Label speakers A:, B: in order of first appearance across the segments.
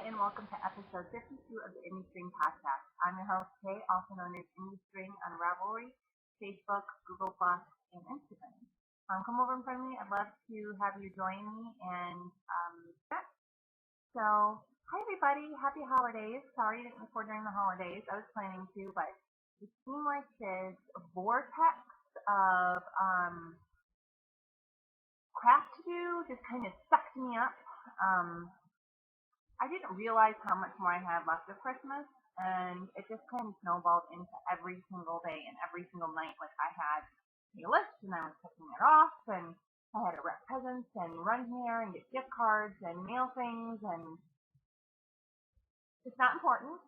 A: and welcome to episode 52 of the Indie String Podcast. I'm your host, Kay, also known as Indie String on Ravelry, Facebook, Google+, and Instagram. Come over in front of me. I'd love to have you join me and chat. So, hi everybody. Happy holidays. Sorry I didn't record during the holidays. I was planning to, but it seemed like this vortex of crap to do just kind of sucked me up. I didn't realize how much more I had left of Christmas, and it just kind of snowballed into every single day and every single night. Like I had a list, and I was checking it off, and I had to wrap presents and run here and get gift cards and mail things, and it's not important.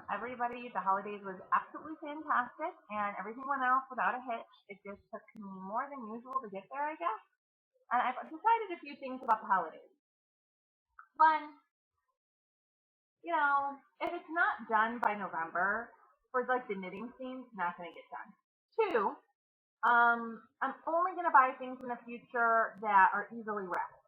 A: Everybody, the holidays was absolutely fantastic, and everything went off without a hitch. It just took me more than usual to get there, I guess. And I've decided a few things about the holidays. One, if it's not done by November, for like the knitting scene, it's not going to get done. Two, I'm only going to buy things in the future that are easily wrapped.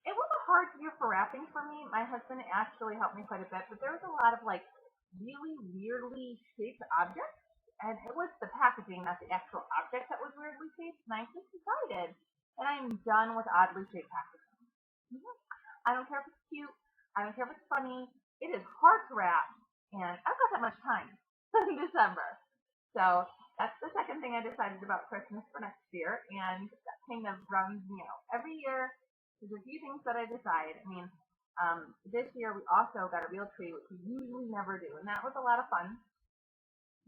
A: It was a hard year for wrapping for me. My husband actually helped me quite a bit, but there was a lot of like really weirdly shaped objects, and it was the packaging, not the actual object that was weirdly shaped, and I just decided that I'm done with oddly shaped packaging. I don't care if it's cute. I don't care if it's funny. It is hard to wrap, and I've got that much time in December. So that's the second thing I decided about Christmas for next year, and that kind of rounds me out. Every year, there's a few things that I decide. This year we also got a real tree, which we usually never do, and that was a lot of fun.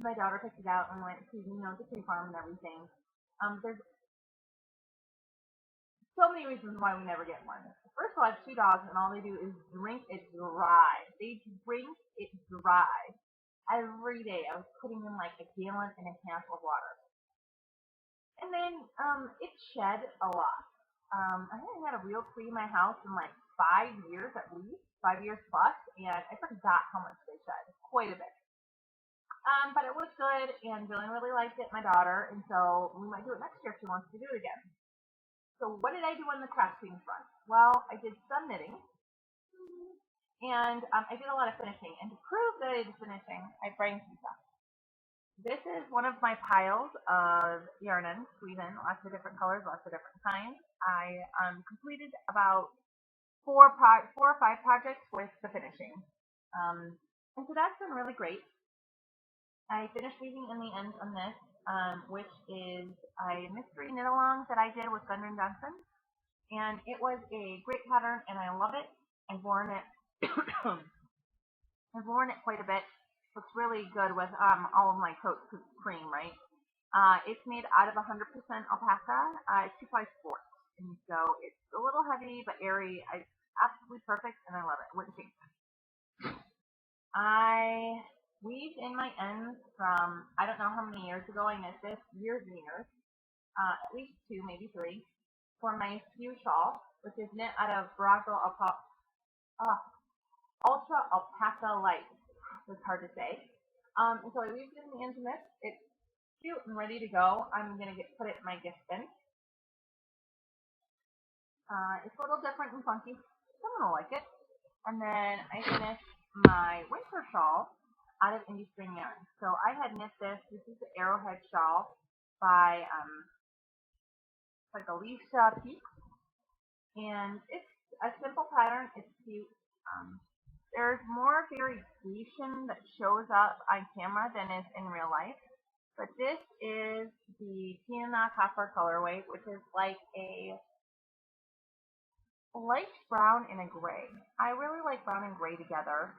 A: My daughter picked it out and went to, the tree farm and everything. There's so many reasons why we never get one. First of all, I have two dogs, and all they do is drink it dry. They drink it dry. Every day, I was putting in like a gallon and a half of water. And then it shed a lot. I haven't had a real tree in my house in like 5 years at least, 5 years plus, and I forgot how much they shed. Quite a bit. But it was good, and Jillian really liked it, my daughter, and so we might do it next year if she wants to do it again. So what did I do on the crafting front? Well, I did some knitting, and I did a lot of finishing. And to prove that I did finishing, I framed some stuff. This is one of my piles of yarn ends, weave-in, lots of different colors, lots of different kinds. I completed about 4 or 5 projects with the finishing. And so that's been really great. I finished weaving in the ends on this, which is a mystery knit-along that I did with Gundren Johnson. And it was a great pattern, and I love it. I've worn it I've worn it quite a bit. Looks really good with all of my coats because it's cream, right? It's made out of 100% alpaca. It's 2x4. And so it's a little heavy but airy. It's absolutely perfect, and I love it. I wouldn't change it. I weaved in my ends from, I don't know how many years ago I knit this, years and years, at least 2, maybe 3, for my Skew shawl, which is knit out of Barraco Ultra Alpaca Light. It's hard to say. And so I weaved in the ends of this. It's cute and ready to go. I'm going to put it in my gift bin. It's a little different and funky. Someone will like it. And then I finished my winter shawl out of Indie String yarn. So I had knit this. This is the Arrowhead shawl by like Alicia Peak, and it's a simple pattern. It's cute. There's more variation that shows up on camera than is in real life. But this is the Sienna Copper colorway, which is like a light brown and a gray. I really like brown and gray together.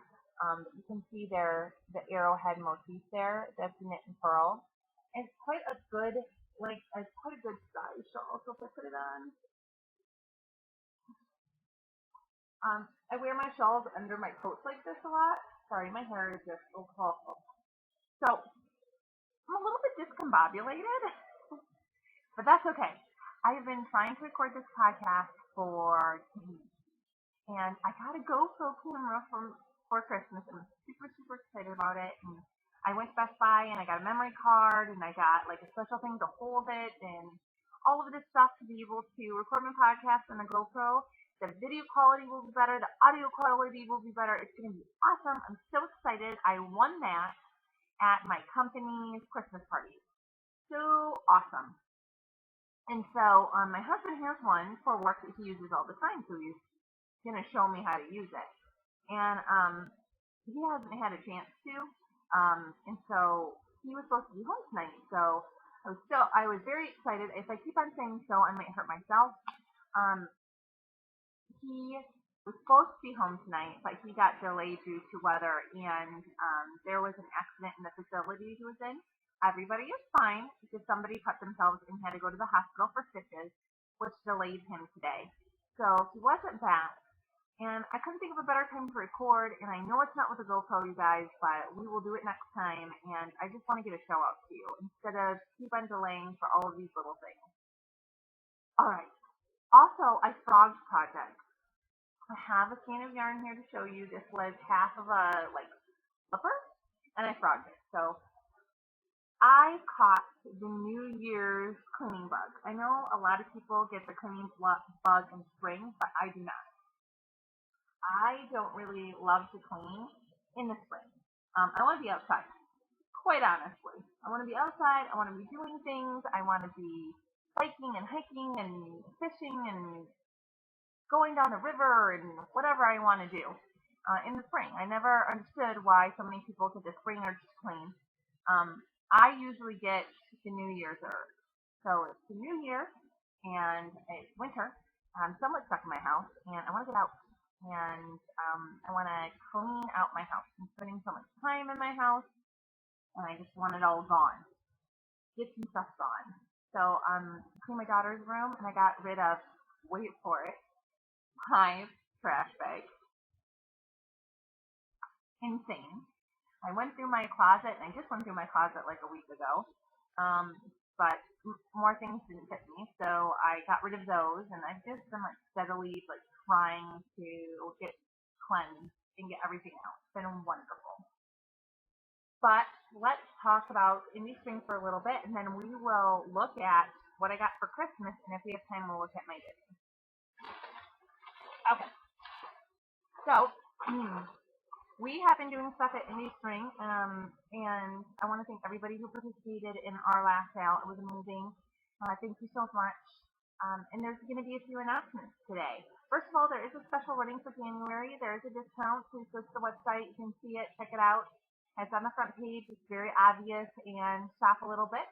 A: You can see there the arrowhead motif there. That's knit and purl. It's quite a good size shawl. So if I put it on, I wear my shawls under my coats like this a lot. Sorry, my hair is just so colorful. So I'm a little bit discombobulated, but that's okay. I've been trying to record this podcast for 2 weeks, and I got a GoPro camera for Christmas. I'm super, super excited about it. And I went to Best Buy, and I got a memory card, and I got like a special thing to hold it, and all of this stuff to be able to record my podcast on the GoPro. The video quality will be better. The audio quality will be better. It's going to be awesome. I'm so excited. I won that at my company's Christmas party. So awesome. And so my husband has one for work that he uses all the time, so he's going to show me how to use it. And he hasn't had a chance to. And so he was supposed to be home tonight. So I was very excited. If I keep on saying so, I might hurt myself. He was supposed to be home tonight, but he got delayed due to weather, and there was an accident in the facility he was in. Everybody is fine, because somebody cut themselves and had to go to the hospital for stitches, which delayed him today. So he wasn't back, and I couldn't think of a better time to record, and I know it's not with a GoPro, you guys, but we will do it next time, and I just want to get a show out to you, instead of keep on delaying for all of these little things. Alright, also, I frogged project. I have a skein of yarn here to show you. This was half of a slipper, and I frogged it. So I caught the New Year's cleaning bug. I know a lot of people get the cleaning bug in spring, but I do not. I don't really love to clean in the spring. I want to be outside, quite honestly. I want to be outside. I want to be doing things. I want to be biking and hiking and fishing and going down the river and whatever I want to do in the spring. I never understood why so many people get the spring urge to clean. I usually get the New Year's urge. So it's the New Year and it's winter. I'm somewhat stuck in my house and I want to get out and I want to clean out my house. I'm spending so much time in my house and I just want it all gone. Get some stuff gone. So cleaned my daughter's room and I got rid of, wait for it, 5 trash bags. Insane. I went through my closet, and I just went through my closet like a week ago. But more things didn't fit me, so I got rid of those, and I've just been steadily trying to get cleansed and get everything out. It's been wonderful. But let's talk about indie spring for a little bit, and then we will look at what I got for Christmas, and if we have time, we'll look at my Disney. Okay. So, we have been doing stuff at Indie Spring, and I want to thank everybody who participated in our last sale. It was amazing. Thank you so much. And there's going to be a few announcements today. First of all, there is a special running for January. There is a discount. Please go to the website. You can see it. Check it out. It's on the front page. It's very obvious, and shop a little bit.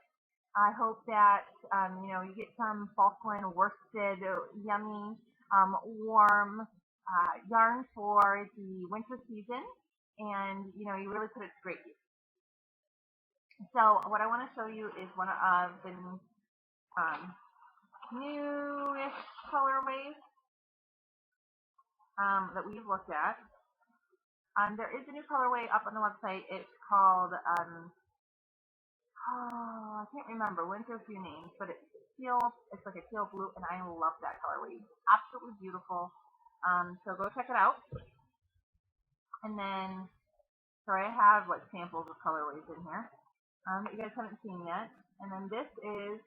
A: I hope that you get some Falkland worsted, yummy, warm yarn for the winter season, and you really put it to great use. So what I want to show you is one of the newish colorways that we've looked at. There is a new colorway up on the website. It's called I can't remember. Went through a few names, but it's teal. It's like a teal blue, and I love that colorway. Absolutely beautiful. So go check it out. And then, sorry, I have samples of colorways in here that you guys haven't seen yet. And then this is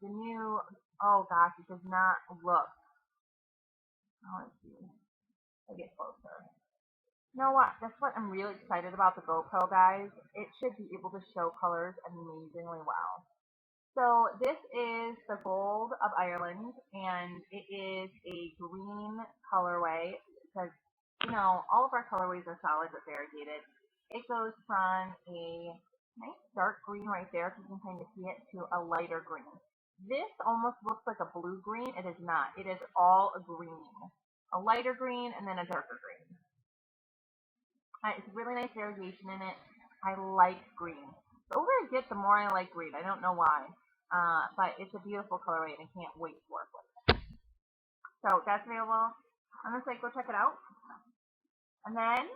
A: the new. Oh gosh, it does not look. Oh, let's see. I'll get closer. You know what? That's what I'm really excited about the GoPro, guys. It should be able to show colors amazingly well. So this is the Gold of Ireland, and it is a green colorway because, all of our colorways are solid but variegated. It goes from a nice dark green right there, if you can kind of see it, to a lighter green. This almost looks like a blue green. It is not. It is all a green. A lighter green and then a darker green. It's a really nice variegation in it. I like green. The older I get, the more I like green. I don't know why. But it's a beautiful colorway, and I can't wait to work with it. So that's available on the site. Go check it out. And then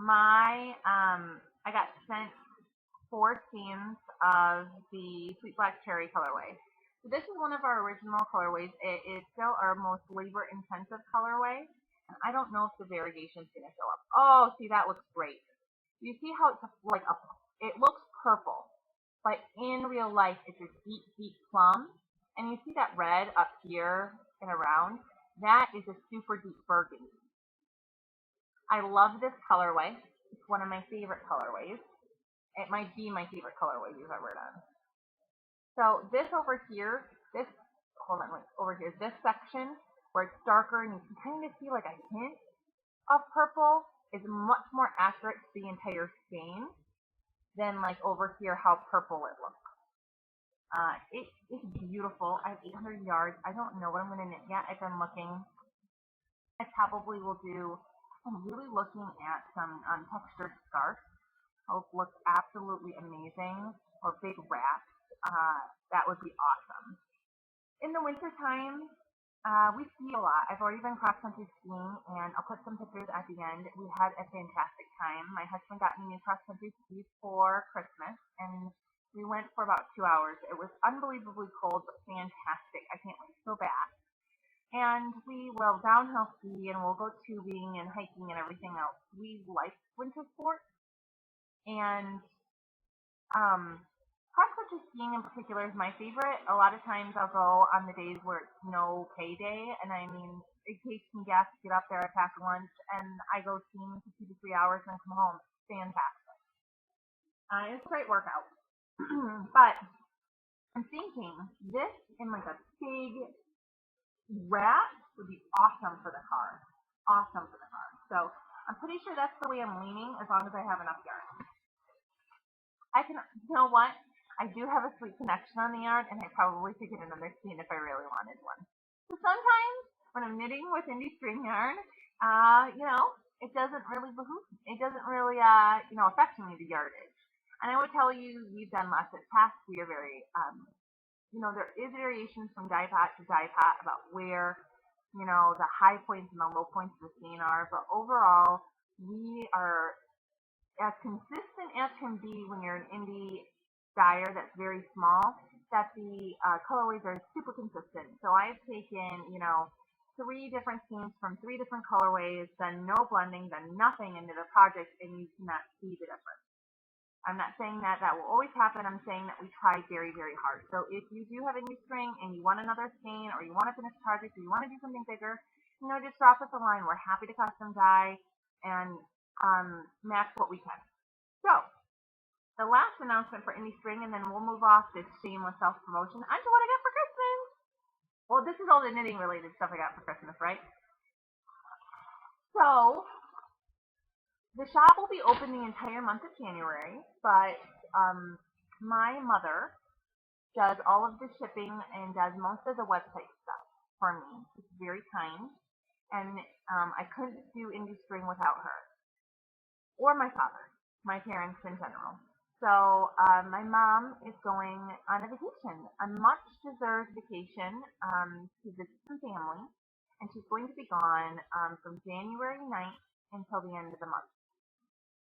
A: I got sent 4 skeins of the Sweet Black Cherry colorway. So this is one of our original colorways. It is still our most labor-intensive colorway, and I don't know if the variegation is going to show up. Oh, see, that looks great. You see how it's it looks purple. but in real life, it's a deep, deep plum. And you see that red up here and around? That is a super deep burgundy. I love this colorway. It's one of my favorite colorways. It might be my favorite colorway we've ever done. So this over here, over here, this section where it's darker and you can kind of see like a hint of purple is much more accurate to the entire stain than like over here how purple it looks. It is beautiful. I have 800 yards. I don't know what I'm going to knit yet. I've been looking. I probably will do, I'm really looking at some textured scarves. Those look absolutely amazing. Or big wraps. That would be awesome. In the wintertime, we ski a lot. I've already been cross-country skiing, and I'll put some pictures at the end. We had a fantastic time. My husband got me new cross-country skis for Christmas, and we went for about 2 hours. It was unbelievably cold, but fantastic. I can't wait to go back. And we will downhill ski, and we'll go tubing and hiking and everything else. We like winter sports, and cross-country skiing in particular is my favorite. A lot of times I'll go on the days where it's no pay day, and I mean, it takes me gas to get up there, I pack lunch, and I go skiing for 2 to 3 hours and come home. It's fantastic. It's a great workout. But I'm thinking this in like a big wrap would be awesome for the car. Awesome for the car. So I'm pretty sure that's the way I'm leaning as long as I have enough yarn. You know what? I do have a sweet connection on the yarn, and I probably could get another skein if I really wanted one. So sometimes when I'm knitting with indie string yarn, it doesn't really it doesn't really affect me the yardage. And I would tell you, we've done lots of tests. We are very there is variations from dye pot to dye pot about where the high points and the low points of the skein are, but overall we are as consistent as can be when you're an indie dyer that's very small, that the colorways are super consistent. So I've taken, 3 different skeins from 3 different colorways, then no blending, then nothing into the project, and you cannot see the difference. I'm not saying that will always happen. I'm saying that we try very, very hard. So if you do have a new string and you want another skein, or you want to finish a project, or you want to do something bigger, just drop us a line. We're happy to custom dye and match what we can. So the last announcement for indie string, and then we'll move off this shameless self-promotion onto what I got for Christmas. Well, this is all the knitting related stuff I got for Christmas, right? So the shop will be open the entire month of January, but my mother does all of the shipping and does most of the website stuff for me. She's very kind, and I couldn't do indie string without her, or my father, my parents in general. So my mom is going on a vacation, a much-deserved vacation, to visit some family, and she's going to be gone from January 9th until the end of the month.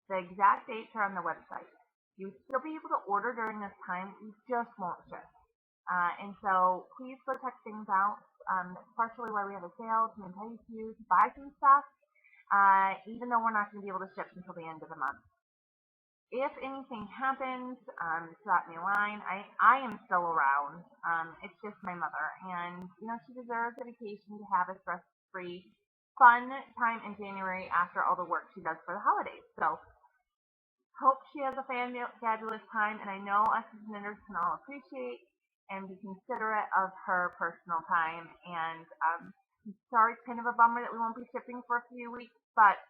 A: The exact dates are on the website. You'll still be able to order during this time, you just won't ship. And so please go check things out. That's partially why we have a sale, to entice you to buy some stuff, even though we're not going to be able to ship until the end of the month. If anything happens, drop me a line. I am still around. It's just my mother, and she deserves a vacation to have a stress-free, fun time in January after all the work she does for the holidays. So hope she has a fabulous time, and I know us as knitters can all appreciate and be considerate of her personal time. And I'm sorry, it's kind of a bummer that we won't be shipping for a few weeks, but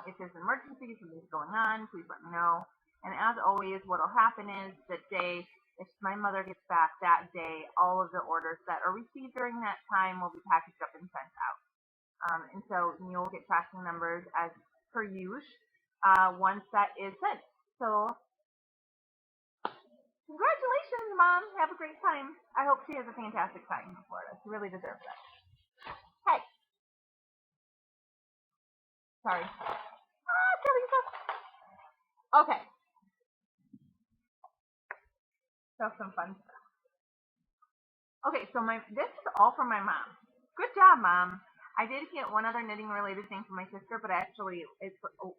A: if there's an emergency, something's going on, please let me know. And as always, what will happen is the day, if my mother gets back that day, all of the orders that are received during that time will be packaged up and sent out. And so you'll get tracking numbers as per usual once that is sent. So congratulations, Mom. Have a great time. I hope she has a fantastic time in Florida. She really deserves it. Hey. Sorry. Teresa. Okay. So some fun stuff. Okay, so this is all from my mom. Good job, Mom. I did get one other knitting related thing from my sister, but actually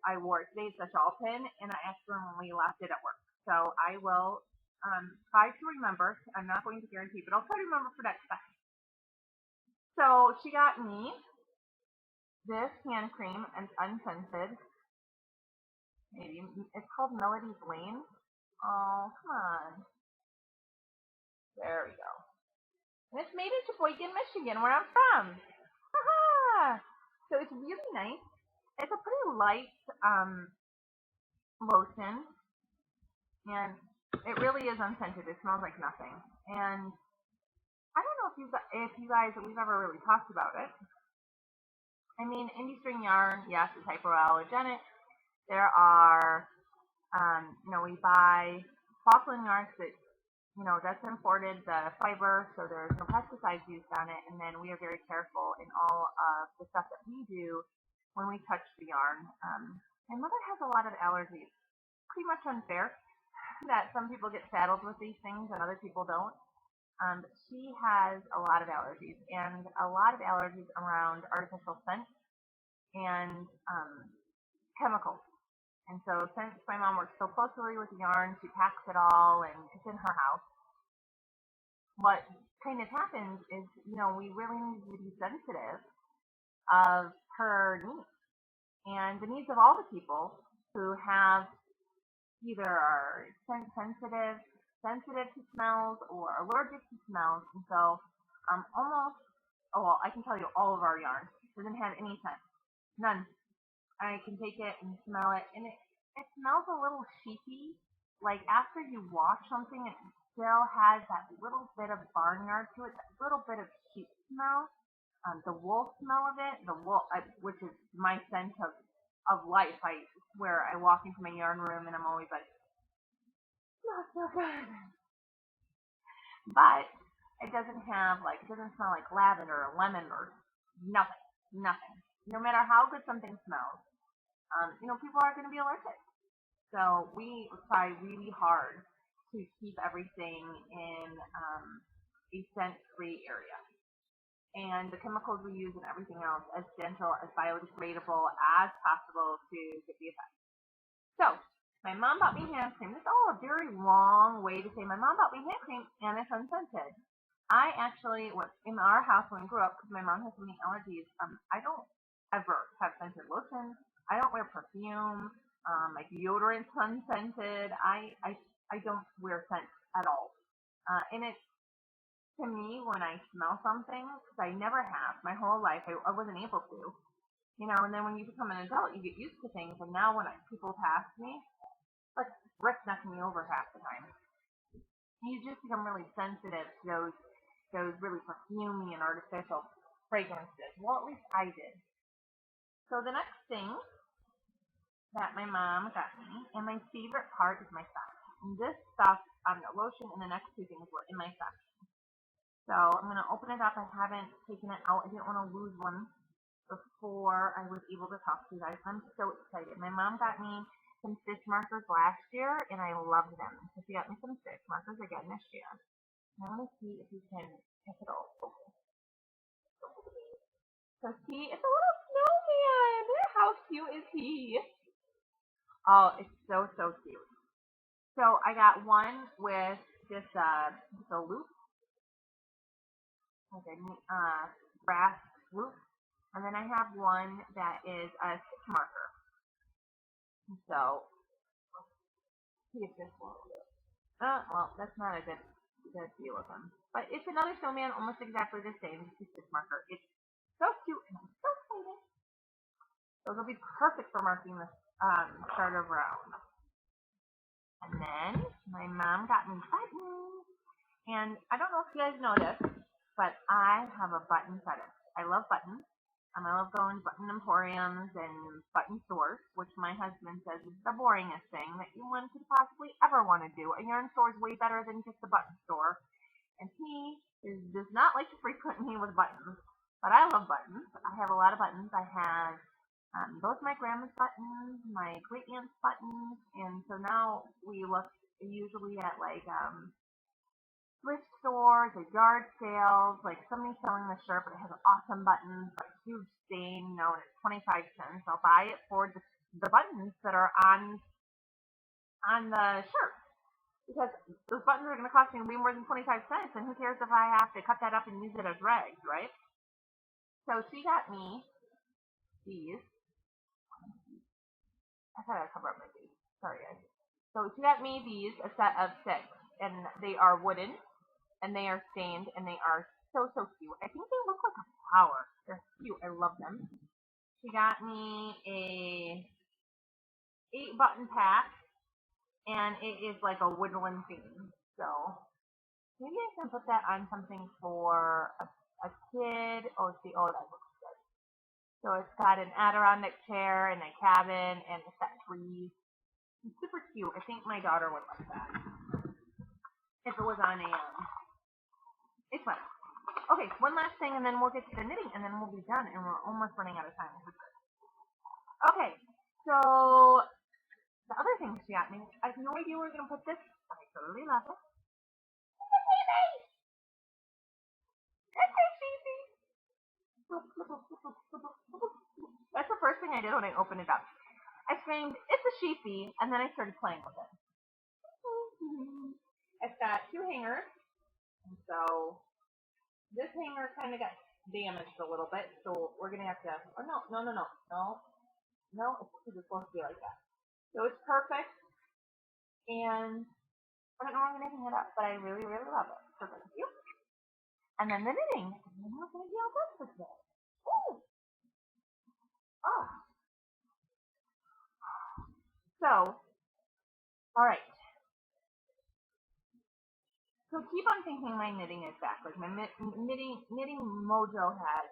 A: I wore it today. It's a shawl pin, and I accidentally left it at work. So I will try to remember. I'm not going to guarantee, but I'll try to remember for next time. So she got me this hand cream, and it's unscented. Maybe it's called Melody's Lane. Oh, come on. There we go. And it's made in Sheboygan, Michigan, where I'm from. Haha! So it's really nice. It's a pretty light lotion, and it really is unscented. It smells like nothing. And I don't know if you guys we've ever really talked about it. I mean, indie string yarn, yes, it's hypoallergenic. There are, we buy Falkland yarns that, that's imported, the fiber, so there's no pesticides used on it, and then we are very careful in all of the stuff that we do when we touch the yarn. My mother has a lot of allergies. Pretty much unfair that some people get saddled with these things and other people don't. She has a lot of allergies, and a lot of allergies around artificial scents and chemicals. And so since my mom works so closely with the yarn, she packs it all and it's in her house. What kind of happens is, we really need to be sensitive of her needs and the needs of all the people who have either are sensitive to smells or allergic to smells. And so I can tell you all of our yarn doesn't have any scent. None. I can take it and smell it, and it smells a little sheepy. Like after you wash something, it still has that little bit of barnyard to it, that little bit of sheep smell. The wool smell of it, which is my scent of life. I swear, I walk into my yarn room and I'm always like, smells so good. But it doesn't smell like lavender or lemon or nothing. No matter how good something smells, people are going to be allergic. So we try really hard to keep everything in a scent-free area. And the chemicals we use and everything else as gentle, as biodegradable as possible to get the effect. So, my mom bought me hand cream. This is all a very long way to say my mom bought me hand cream and it's unscented. I actually, in our house when I grew up, because my mom has so many allergies, I don't ever have scented lotion. I don't wear perfume. My deodorant's unscented. I don't wear scent at all. And it, to me, when I smell something, because I never have my whole life, I wasn't able to, and then when you become an adult, you get used to things. And now when people pass me, like Rick knocking me over half the time, you just become really sensitive to those really perfumey and artificial fragrances. Well, at least I did. So the next thing that my mom got me, and my favorite part is my socks. And this stuff, the lotion and the next two things were in my socks. So I'm going to open it up. I haven't taken it out. I didn't want to lose one before I was able to talk to you guys. I'm so excited. My mom got me some stitch markers last year, and I loved them. So she got me some stitch markers again this year. I want to see if it'll open. So see, it's a little snowman. How cute is he? Oh, it's so cute. So I got one with just a loop, like a brass loop, and then I have one that is a stitch marker. So see if this will do. Well, that's not a good view of him. But it's another snowman, almost exactly the same, just a stitch marker. It's so cute, and I'm so excited. So it'll be perfect for marking this start of round. And then my mom got me buttons. And I don't know if you guys know this, but I have a button fetish. I love buttons. I love going to button emporiums and button stores, which my husband says is the boringest thing that one could possibly ever want to do. A yarn store is way better than just a button store. And he does not like to frequent me with buttons. But I love buttons. I have a lot of buttons. I have both my grandma's buttons, my great aunt's buttons, and so now we look usually at thrift stores or yard sales, like somebody's selling the shirt but it has awesome buttons, like huge stain, and it's 25 cents. I'll buy it for the buttons that are on the shirt. because those buttons are going to cost me way more than 25 cents, and who cares if I have to cut that up and use it as rags, right? So she got me these. I thought I'd cover up my face. Sorry, guys. So she got me these, a set of 6, and they are wooden, and they are stained, and they are so, so cute. I think they look like a flower. They're cute. I love them. She got me a 8-button pack, and it is like a woodland theme. So maybe I can put that on something for a kid. Oh, see, oh, that looks good. So it's got an Adirondack chair and a cabin and it's got trees. It's super cute. I think my daughter would like that if it was on a. It's fun. Okay, one last thing, and then we'll get to the knitting, and then we'll be done, and we're almost running out of time. Okay, so the other thing she got me, I have no idea where we're going to put this. I totally love it. That's the first thing I did when I opened it up. I screamed, "It's a sheepy," and then I started playing with it. It's got 2 hangers, and so this hanger kind of got damaged a little bit, so we're going to have to, oh no, it's supposed to be like that. So it's perfect, and I don't know where I'm going to hang it up, but I really, really love it. So thank you. And then the knitting. And then we're going to be all done for today. Ooh. Oh. So, all right. So keep on thinking my knitting is back. Like my knitting mojo has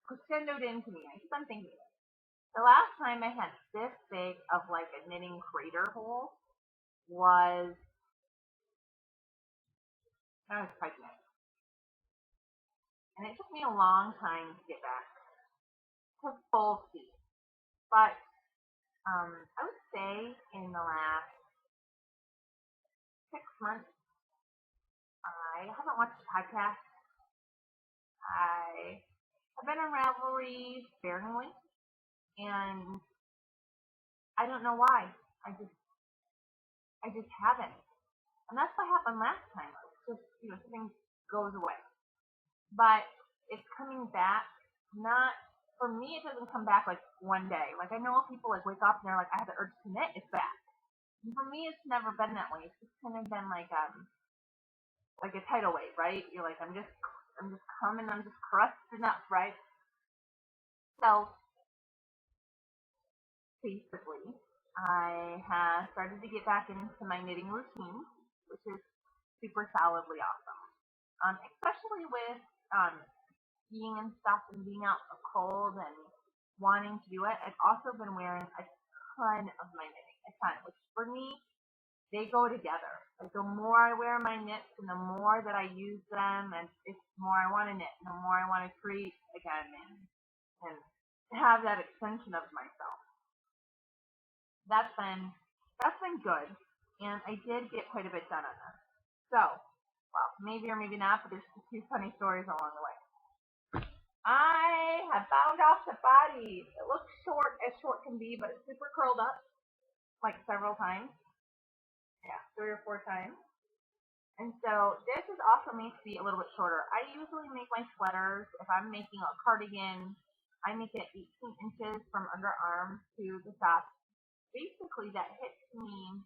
A: crescendoed into me. I keep on thinking it. The last time I had this big of like a knitting crater hole was I was pregnant. And it took me a long time to get back to full speed. But I would say in the last 6 months, I haven't watched a podcast. I have been on Ravelry sparingly, and I don't know why. I just haven't. And that's what happened last time. It's just, things goes away. But it's coming back, not, for me, it doesn't come back like one day. Like I know people like wake up and they're like, I have the urge to knit, it's back. And for me, it's never been that way. It's just kind of been like a tidal wave, right? You're like, I'm just coming, I'm just crusting up, right? So basically, I have started to get back into my knitting routine, which is super solidly awesome. Especially with skiing and stuff and being out in the cold and wanting to do it. I've also been wearing a ton of my knitting, a ton, which for me, they go together. Like the more I wear my knits and the more that I use them, and it's the more I want to knit, and the more I want to create again and have that extension of myself. That's been good, and I did get quite a bit done on this. So, well, maybe or maybe not, but there's a few funny stories along the way. I have bound off the body. It looks short as short can be, but it's super curled up, like several times. Yeah, 3 or 4 times. And so this is also made to be a little bit shorter. I usually make my sweaters, if I'm making a cardigan, I make it 18 inches from underarm to the top. Basically, that hits me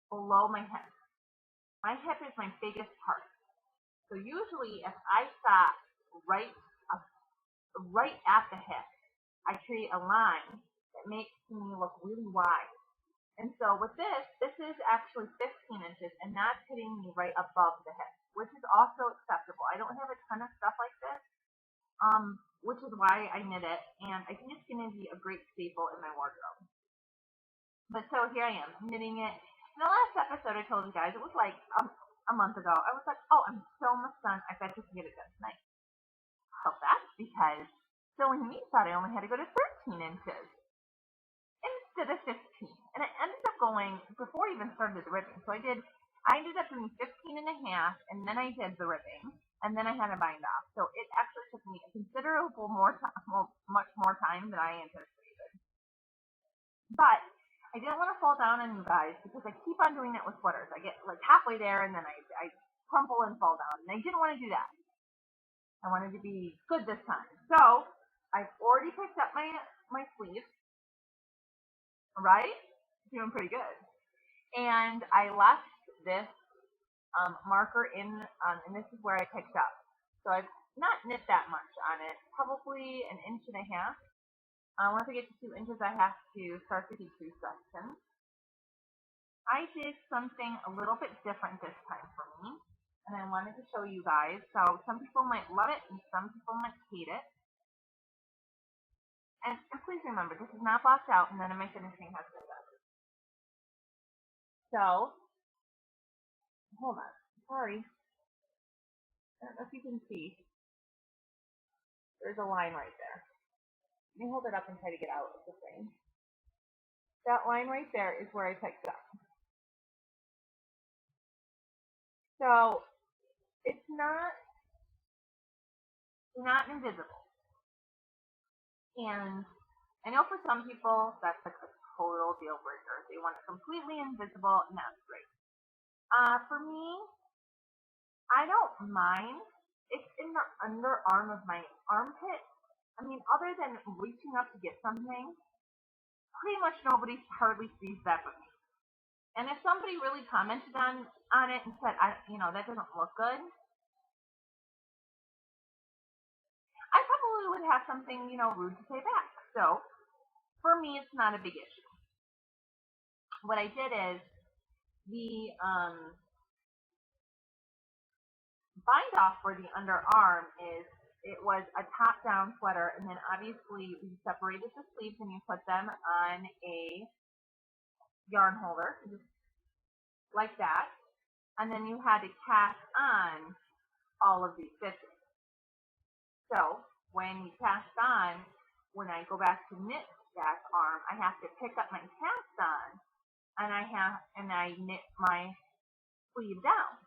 A: below my hip. My hip is my biggest part. So usually, if I stop right right at the hip, I create a line that makes me look really wide. And so with this is actually 15 inches, and that's hitting me right above the hip, which is also acceptable. I don't have a ton of stuff like this, which is why I knit it, and I think it's going to be a great staple in my wardrobe. But so here I am, knitting it. In the last episode, I told you guys, it was like a month ago. I was like, oh, I'm so almost done. I bet you can get it done tonight. So that's because Sewing Me thought I only had to go to 13 inches instead of 15. And I ended up going, before I even started the ribbing, so I ended up doing 15.5, and then I did the ribbing, and then I had to bind off. So it actually took me a considerable more time, much more time than I anticipated. But I didn't want to fall down on you guys because I keep on doing that with sweaters. I get like halfway there and then I crumple and fall down. And I didn't want to do that. I wanted to be good this time. So I've already picked up my sleeves, right? Doing pretty good. And I left this marker in, and this is where I picked up. So I've not knit that much on it, probably 1.5 inches. Once I get to 2 inches, I have to start the decrease section. I did something a little bit different this time for me, and I wanted to show you guys. So some people might love it, and some people might hate it. And please remember, this is not blocked out, and none of my finishing has been done. So, hold on. Sorry. I don't know if you can see. There's a line right there. Let me hold it up and try to get out of the frame. That line right there is where I picked up. So it's not invisible. And I know for some people that's like a total deal breaker. They want it completely invisible, and that's great. For me, I don't mind. It's in the underarm of my armpit. I mean, other than reaching up to get something, pretty much nobody hardly sees that but me. And if somebody really commented on it and said, that doesn't look good, I probably would have something, rude to say back. So for me, it's not a big issue. What I did is the bind off for the underarm it was a top-down sweater, and then obviously we separated the sleeves and you put them on a yarn holder, just like that, and then you had to cast on all of these stitches. So when you cast on, when I go back to knit that arm, I have to pick up my cast on, and I knit my sleeve down.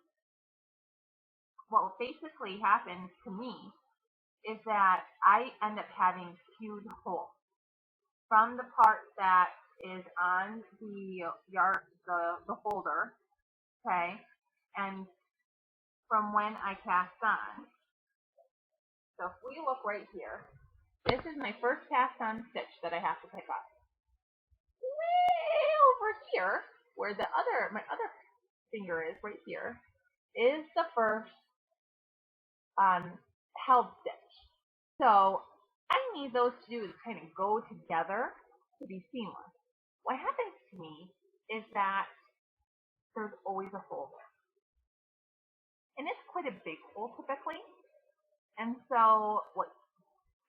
A: What basically happens to me is that I end up having huge holes from the part that is on the holder, okay, and from when I cast on. So if we look right here, this is my first cast on stitch that I have to pick up. Way over here, where my other finger is right here, is the first held stitch. So I need those two to kind of go together to be seamless. What happens to me is that there's always a hole there. And it's quite a big hole typically. And so what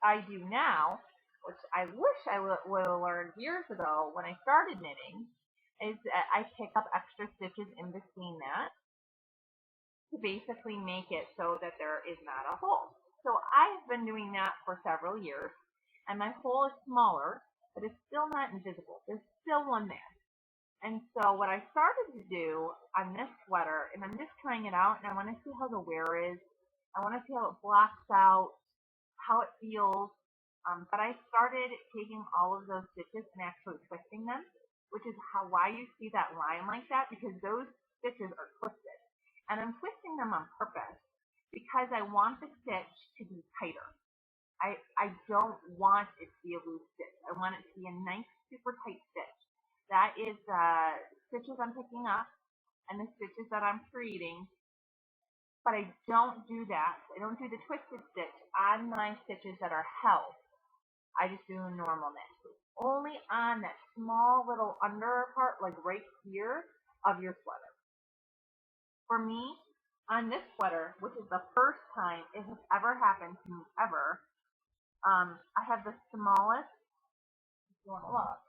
A: I do now, which I wish I would have learned years ago when I started knitting, is that I pick up extra stitches in between that to basically make it so that there is not a hole. So I've been doing that for several years, and my hole is smaller, but it's still not invisible. There's still one there. And so what I started to do on this sweater, and I'm just trying it out, and I want to see how the wear is. I want to see how it blocks out, how it feels. But I started taking all of those stitches and actually twisting them, which is why you see that line like that, because those stitches are twisted. And I'm twisting them on purpose because I want the stitch to be tighter. I don't want it to be a loose stitch. I want it to be a nice, super tight stitch. That is the stitches I'm picking up and the stitches that I'm creating. But I don't do that. I don't do the twisted stitch on my stitches that are held. I just do a normal knit. Only on that small little under part, like right here, of your sweater. For me, on this sweater, which is the first time it has ever happened to me ever, I have the smallest, if you want to look.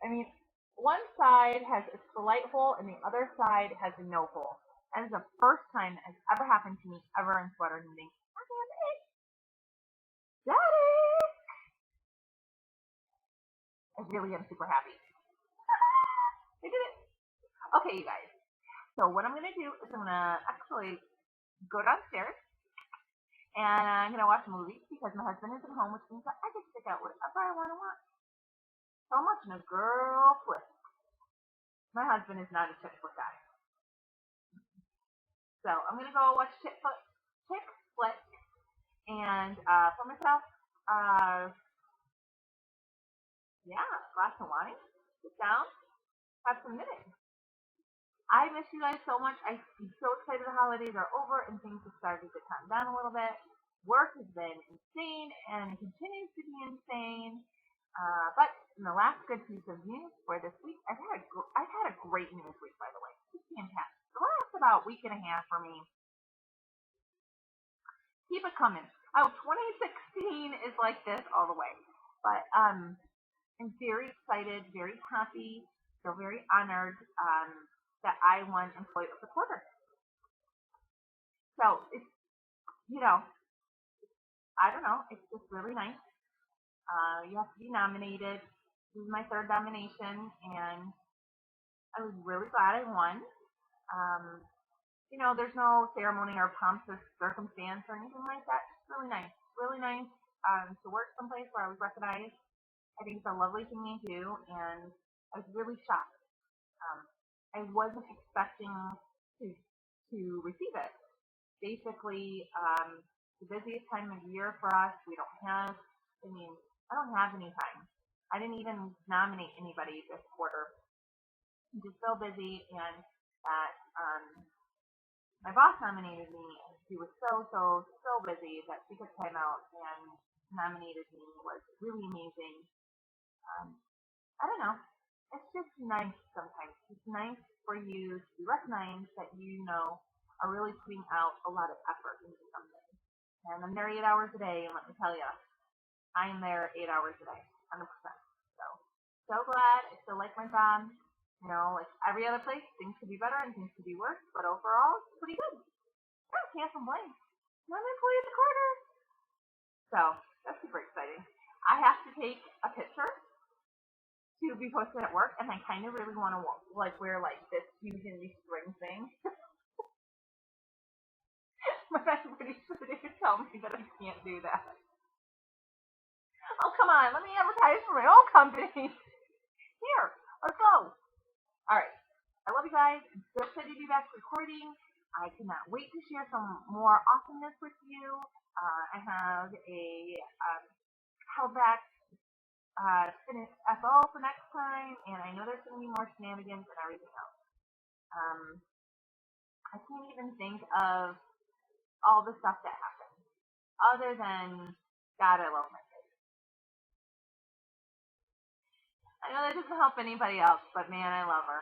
A: I mean, one side has a slight hole and the other side has no hole. That is the first time that has ever happened to me ever in sweater knitting. Daddy! I really am super happy. I did it. Okay, you guys. So what I'm going to do is I'm going to actually go downstairs and I'm going to watch a movie because my husband isn't home, which means that I can stick out whatever I want to watch. So much in a girl flick. My husband is not a chick flick guy. So I'm gonna go watch chick flick, and for myself, uh, yeah, a glass of wine, sit down, have some knitting. I miss you guys so much. I'm so excited the holidays are over and things have started to calm down a little bit. Work has been insane and continues to be insane. But in the last good piece of news for this week, I've had a great news week, by the way. It's fantastic. The last about week and a half for me. Keep it coming. Oh, 2016 is like this all the way. But I'm very excited, very happy, feel very honored that I won Employee of the Quarter. So it's, you know, I don't know, it's just really nice. You have to be nominated. This is my third nomination, and I was really glad I won. Um, there's no ceremony or pomp or circumstance or anything like that. It's really nice. Really nice to work someplace where I was recognized. I think it's a lovely thing to do, and I was really shocked. Um, I wasn't expecting to receive it. Basically, the busiest time of year for us. I don't have any time. I didn't even nominate anybody this quarter. I'm just so busy, and that my boss nominated me, and she was so busy that she took time out and nominated me. Was really amazing. Um, I don't know. It's just nice sometimes. It's nice for you to be recognized that are really putting out a lot of effort into something. And I'm there 8 hours a day, and let me tell you, I'm there 8 hours a day, 100%. So glad. I still like my job. Like every other place, things could be better and things could be worse, but overall, it's pretty good. I can't complain. I'm an employee of the quarter. So that's super exciting. I have to take a picture to be posted at work, and I kind of really want to wear like this huge indie string thing. But I'm pretty sure they could tell me that I can't do that. Oh, come on, let me advertise for my own company. Here, let's go. All right, I love you guys. I'm so excited to be back recording. I cannot wait to share some more awesomeness with you. I have a held back finished FO for next time, and I know there's going to be more shenanigans and everything else. I can't even think of all the stuff that happened, other than God, I love my kids. I know that doesn't help anybody else, but man, I love her.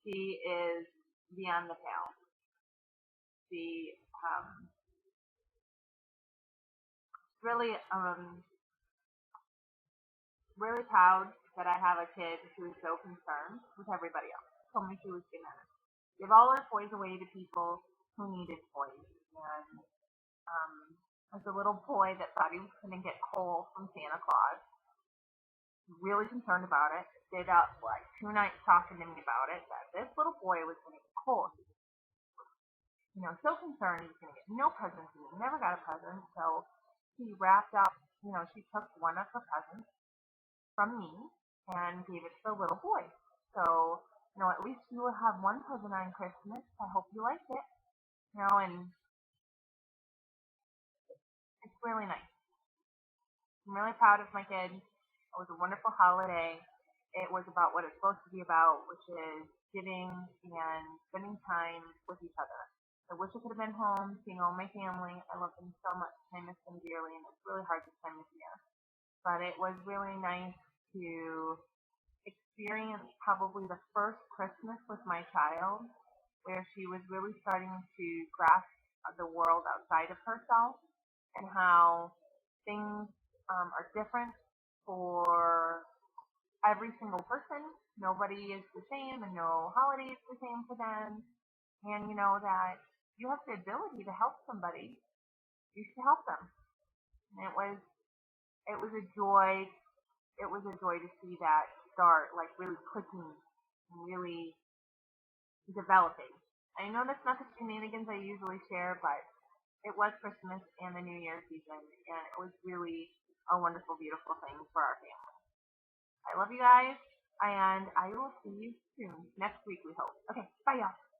A: She is beyond the pale. She really really proud that I have a kid who is so concerned with everybody else. She told me she was gonna give all her toys away to people who needed toys, and as a little boy that thought he was gonna get coal from Santa Claus, really concerned about it. Stayed up like 2 nights talking to me about it. That this little boy was gonna get coal. So concerned he was gonna get no presents. He never got a present, so he wrapped up. She took one of her presents from me and gave it to the little boy. So, at least you will have one present on Christmas. I hope you like it. And it's really nice. I'm really proud of my kid. It was a wonderful holiday. It was about what it's supposed to be about, which is giving and spending time with each other. I wish I could have been home, seeing all my family. I love them so much. I miss them dearly, and it's really hard this time of year. But it was really nice to experience probably the first Christmas with my child where she was really starting to grasp the world outside of herself and how things are different for every single person. Nobody is the same, and no holiday is the same for them. And that you have the ability to help somebody, you should help them. And it was a joy. It was a joy to see that start like really clicking and really developing. I know that's not the shenanigans I usually share, but it was Christmas and the New Year season, and it was really a wonderful, beautiful thing for our family. I love you guys, and I will see you soon. Next week, we hope. Okay, bye, y'all.